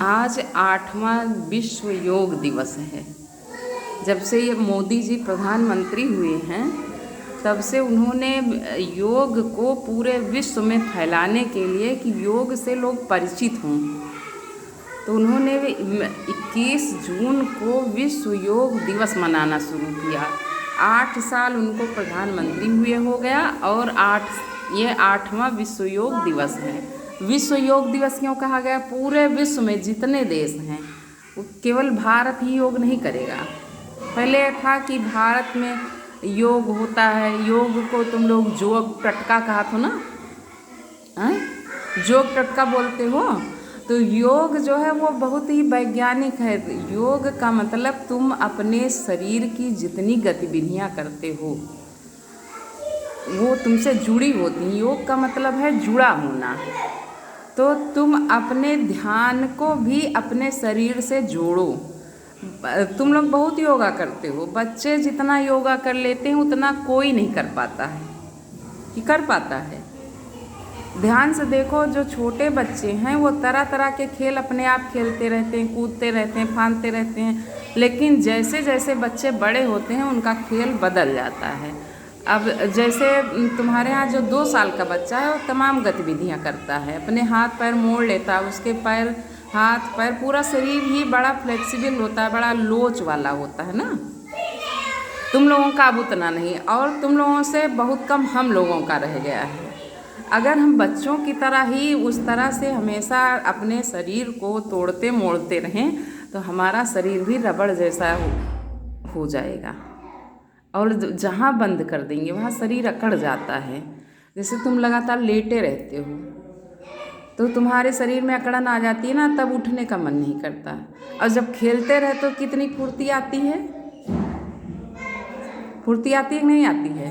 आज 8वां विश्व योग दिवस है। जब से ये मोदी जी प्रधानमंत्री हुए हैं तब से उन्होंने योग को पूरे विश्व में फैलाने के लिए कि योग से लोग परिचित हों, तो उन्होंने 21 जून को विश्व योग दिवस मनाना शुरू किया। 8 साल उनको प्रधानमंत्री हुए हो गया और ये 8वां विश्व योग दिवस है। विश्व योग दिवस क्यों कहा गया? पूरे विश्व में जितने देश हैं वो केवल भारत ही योग नहीं करेगा। पहले था कि भारत में योग होता है, योग को तुम लोग जोग टटका कहा था ना, जोग टटका बोलते हो। तो योग जो है वो बहुत ही वैज्ञानिक है। योग का मतलब तुम अपने शरीर की जितनी गतिविधियां करते हो वो तुमसे जुड़ी होती। योग का मतलब है जुड़ा होना। तो तुम अपने ध्यान को भी अपने शरीर से जोड़ो। तुम लोग बहुत योगा करते हो, बच्चे जितना योगा कर लेते हैं उतना कोई नहीं कर पाता है कि कर पाता है। ध्यान से देखो, जो छोटे बच्चे हैं वो तरह तरह के खेल अपने आप खेलते रहते हैं, कूदते रहते हैं, फांदते रहते हैं, लेकिन जैसे जैसे बच्चे बड़े होते हैं उनका खेल बदल जाता है। अब जैसे तुम्हारे यहाँ जो 2 साल का बच्चा है वो तमाम गतिविधियाँ करता है, अपने हाथ पैर मोड़ लेता है, उसके पैर हाथ पैर पूरा शरीर ही बड़ा फ्लेक्सिबल होता है, बड़ा लोच वाला होता है ना। तुम लोगों का अब उतना नहीं, और तुम लोगों से बहुत कम हम लोगों का रह गया है। अगर हम बच्चों की तरह ही उस तरह से हमेशा अपने शरीर को तोड़ते मोड़ते रहें तो हमारा शरीर भी रबड़ जैसा हो जाएगा, और जहाँ बंद कर देंगे वहाँ शरीर अकड़ जाता है। जैसे तुम लगातार लेटे रहते हो तो तुम्हारे शरीर में अकड़न आ जाती है ना, तब उठने का मन नहीं करता। और जब खेलते रहे तो कितनी फुर्ती आती है, फुर्ती आती है नहीं आती है?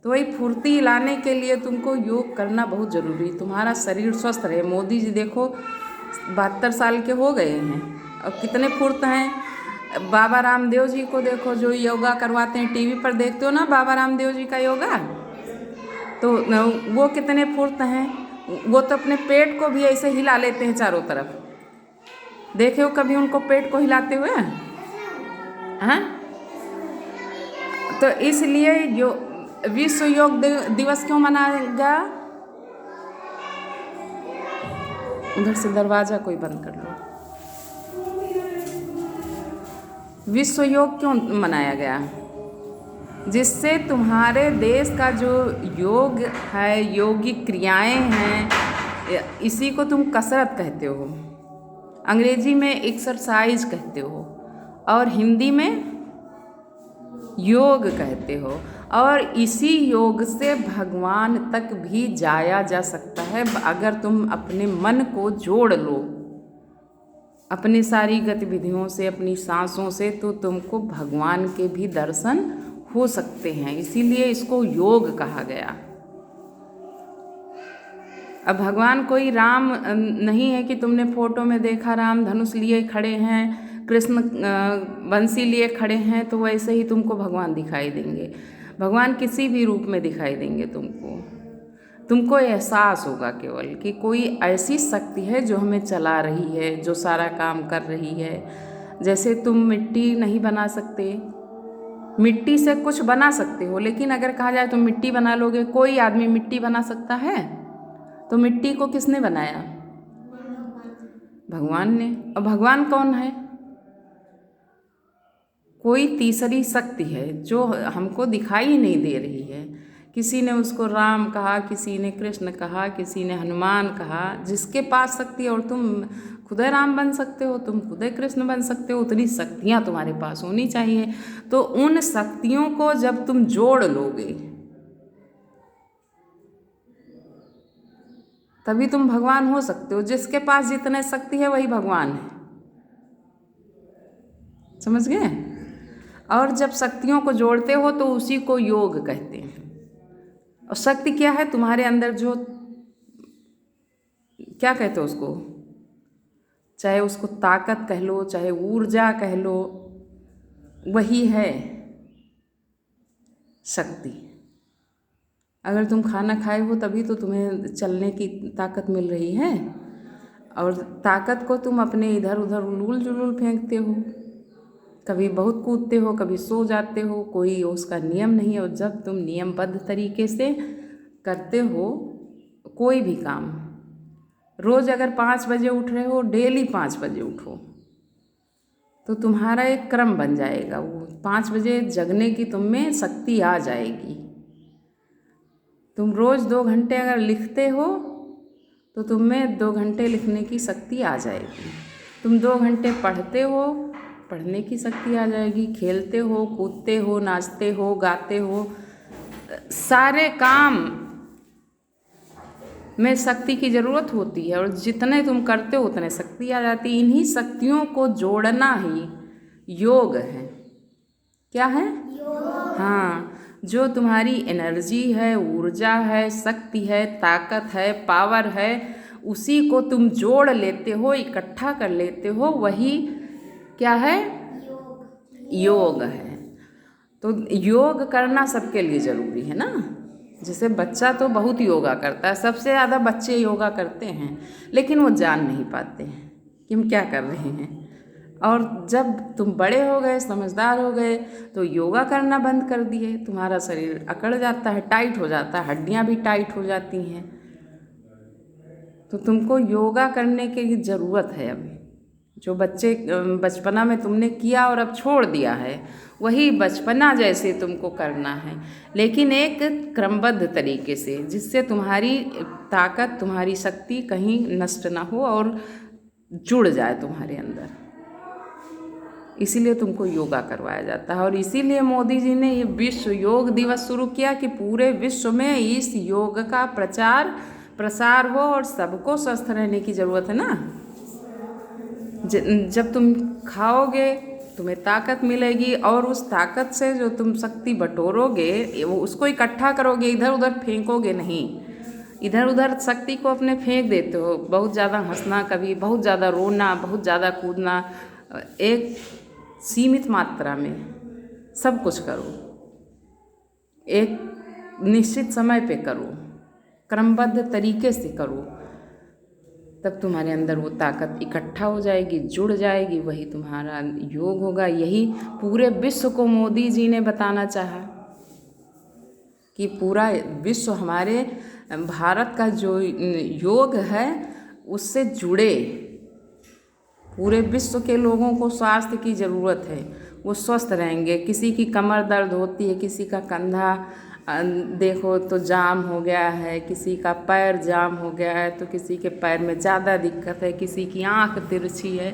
तो वही फुर्ती लाने के लिए तुमको योग करना बहुत ज़रूरी है, तुम्हारा शरीर स्वस्थ रहे। मोदी जी देखो 72 साल के हो गए हैं और कितने फुर्त हैं। बाबा रामदेव जी को देखो, जो योगा करवाते हैं, टीवी पर देखते हो ना बाबा रामदेव जी का योगा, तो वो कितने फुर्त हैं। वो तो अपने पेट को भी ऐसे हिला लेते हैं चारों तरफ। देखे हो कभी उनको पेट को हिलाते हुए? हाँ, तो इसलिए विश्व योग दिवस क्यों मनाया गया? उधर से दरवाज़ा कोई बंद कर लो। विश्व योग क्यों मनाया गया? जिससे तुम्हारे देश का जो योग है, योगिक क्रियाएं हैं, इसी को तुम कसरत कहते हो, अंग्रेजी में एक्सरसाइज कहते हो, और हिंदी में योग कहते हो। और इसी योग से भगवान तक भी जाया जा सकता है अगर तुम अपने मन को जोड़ लो अपनी सारी गतिविधियों से, अपनी सांसों से, तो तुमको भगवान के भी दर्शन हो सकते हैं। इसीलिए इसको योग कहा गया। अब भगवान कोई राम नहीं है कि तुमने फोटो में देखा राम धनुष लिए खड़े हैं, कृष्ण बंसी लिए खड़े हैं, तो वैसे ही तुमको भगवान दिखाई देंगे। भगवान किसी भी रूप में दिखाई देंगे तुमको एहसास होगा केवल कि कोई ऐसी शक्ति है जो हमें चला रही है, जो सारा काम कर रही है। जैसे तुम मिट्टी नहीं बना सकते, मिट्टी से कुछ बना सकते हो, लेकिन अगर कहा जाए तुम मिट्टी बना लोगे, कोई आदमी मिट्टी बना सकता है? तो मिट्टी को किसने बनाया? भगवान ने। और भगवान कौन है? कोई तीसरी शक्ति है जो हमको दिखाई नहीं दे रही है। किसी ने उसको राम कहा, किसी ने कृष्ण कहा, किसी ने हनुमान कहा। जिसके पास शक्ति है, और तुम खुदे राम बन सकते हो, तुम खुदे कृष्ण बन सकते हो, उतनी शक्तियाँ तुम्हारे पास होनी चाहिए। तो उन शक्तियों को जब तुम जोड़ लोगे तभी तुम भगवान हो सकते हो। जिसके पास जितने शक्ति है वही भगवान है, समझ गए? और जब शक्तियों को जोड़ते हो तो उसी को योग कहते हैं। और शक्ति क्या है? तुम्हारे अंदर जो, क्या कहते हो उसको, चाहे उसको ताकत कह लो, चाहे ऊर्जा कह लो, वही है शक्ति। अगर तुम खाना खाए हो तभी तो तुम्हें चलने की ताकत मिल रही है, और ताकत को तुम अपने इधर उधर उलूल जुलूल फेंकते हो, कभी बहुत कूदते हो, कभी सो जाते हो, कोई उसका नियम नहीं है। और जब तुम नियमबद्ध तरीके से करते हो कोई भी काम, रोज़ अगर 5 बजे उठ रहे हो, डेली 5 बजे उठो, तो तुम्हारा एक क्रम बन जाएगा। वो 5 बजे जगने की तुम में शक्ति आ जाएगी। तुम रोज़ 2 घंटे अगर लिखते हो तो तुम में 2 घंटे लिखने की शक्ति आ जाएगी। तुम 2 घंटे पढ़ते हो, पढ़ने की शक्ति आ जाएगी। खेलते हो, कूदते हो, नाचते हो, गाते हो, सारे काम में शक्ति की ज़रूरत होती है, और जितने तुम करते हो उतने शक्ति आ जाती है। इन्हीं शक्तियों को जोड़ना ही योग है। क्या है? योग। हाँ, जो तुम्हारी एनर्जी है, ऊर्जा है, शक्ति है, ताकत है, पावर है, उसी को तुम जोड़ लेते हो, इकट्ठा कर लेते हो, वही क्या है? योग है। तो योग करना सबके लिए ज़रूरी है ना। जैसे बच्चा तो बहुत योगा करता है, सबसे ज़्यादा बच्चे योगा करते हैं, लेकिन वो जान नहीं पाते हैं कि हम क्या कर रहे हैं। और जब तुम बड़े हो गए, समझदार हो गए, तो योगा करना बंद कर दिए, तुम्हारा शरीर अकड़ जाता है, टाइट हो जाता है, हड्डियाँ भी टाइट हो जाती हैं। तो तुमको योगा करने की ज़रूरत है। अभी जो बच्चे बचपना में तुमने किया और अब छोड़ दिया है, वही बचपना जैसे तुमको करना है, लेकिन एक क्रमबद्ध तरीके से, जिससे तुम्हारी ताकत, तुम्हारी शक्ति कहीं नष्ट ना हो और जुड़ जाए तुम्हारे अंदर। इसीलिए तुमको योगा करवाया जाता है। और इसीलिए मोदी जी ने ये विश्व योग दिवस शुरू किया कि पूरे विश्व में इस योग का प्रचार प्रसार हो, और सबको स्वस्थ रहने की ज़रूरत है ना। जब तुम खाओगे तुम्हें ताकत मिलेगी, और उस ताकत से जो तुम शक्ति बटोरोगे, वो उसको इकट्ठा करोगे, इधर उधर फेंकोगे नहीं। इधर उधर शक्ति को अपने फेंक देते हो, बहुत ज़्यादा हंसना, कभी बहुत ज़्यादा रोना, बहुत ज़्यादा कूदना। एक सीमित मात्रा में सब कुछ करो, एक निश्चित समय पे करो, क्रमबद्ध तरीके से करो, तब तुम्हारे अंदर वो ताकत इकट्ठा हो जाएगी, जुड़ जाएगी, वही तुम्हारा योग होगा। यही पूरे विश्व को मोदी जी ने बताना चाहा कि पूरा विश्व हमारे भारत का जो योग है उससे जुड़े। पूरे विश्व के लोगों को स्वास्थ्य की ज़रूरत है, वो स्वस्थ रहेंगे। किसी की कमर दर्द होती है, किसी का कंधा देखो तो जाम हो गया है, किसी का पैर जाम हो गया है, तो किसी के पैर में ज़्यादा दिक्कत है, किसी की आँख तिरछी है।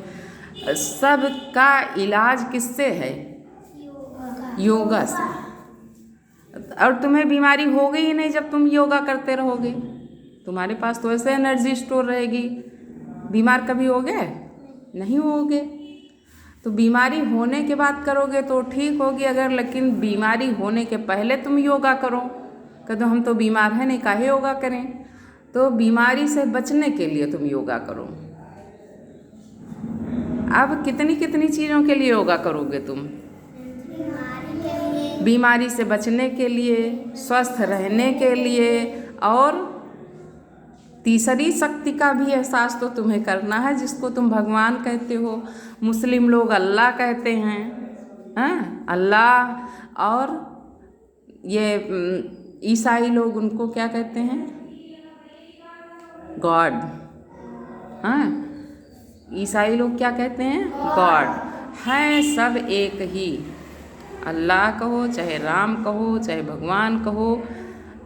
सब का इलाज किससे है? योगा से। और तुम्हें बीमारी होगी ही नहीं जब तुम योगा करते रहोगे। तुम्हारे पास तो ऐसे एनर्जी स्टोर रहेगी, बीमार कभी होगे? नहीं होगे। तो बीमारी होने के बाद करोगे तो ठीक होगी अगर, लेकिन बीमारी होने के पहले तुम योगा करो। कहते हम तो बीमार हैं, नहीं काहे योगा करें। तो बीमारी से बचने के लिए तुम योगा करो। अब कितनी कितनी चीज़ों के लिए योगा करोगे तुम? बीमारी से बचने के लिए, स्वस्थ रहने के लिए, और तीसरी शक्ति का भी एहसास तो तुम्हें करना है, जिसको तुम भगवान कहते हो। मुस्लिम लोग अल्लाह कहते हैं, हैं अल्लाह। और ये ईसाई लोग उनको क्या कहते हैं? गॉड। हाँ, ईसाई लोग क्या कहते हैं? गॉड। हैं सब एक ही। अल्लाह कहो, चाहे राम कहो, चाहे भगवान कहो,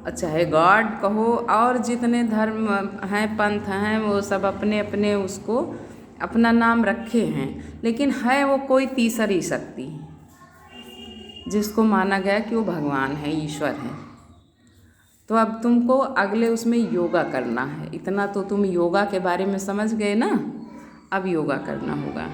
चाहे गॉड कहो, और जितने धर्म हैं, पंथ हैं, वो सब अपने अपने उसको अपना नाम रखे हैं, लेकिन है वो कोई तीसरी शक्ति जिसको माना गया कि वो भगवान है, ईश्वर है। तो अब तुमको अगले उसमें योगा करना है। इतना तो तुम योगा के बारे में समझ गए ना, अब योगा करना होगा।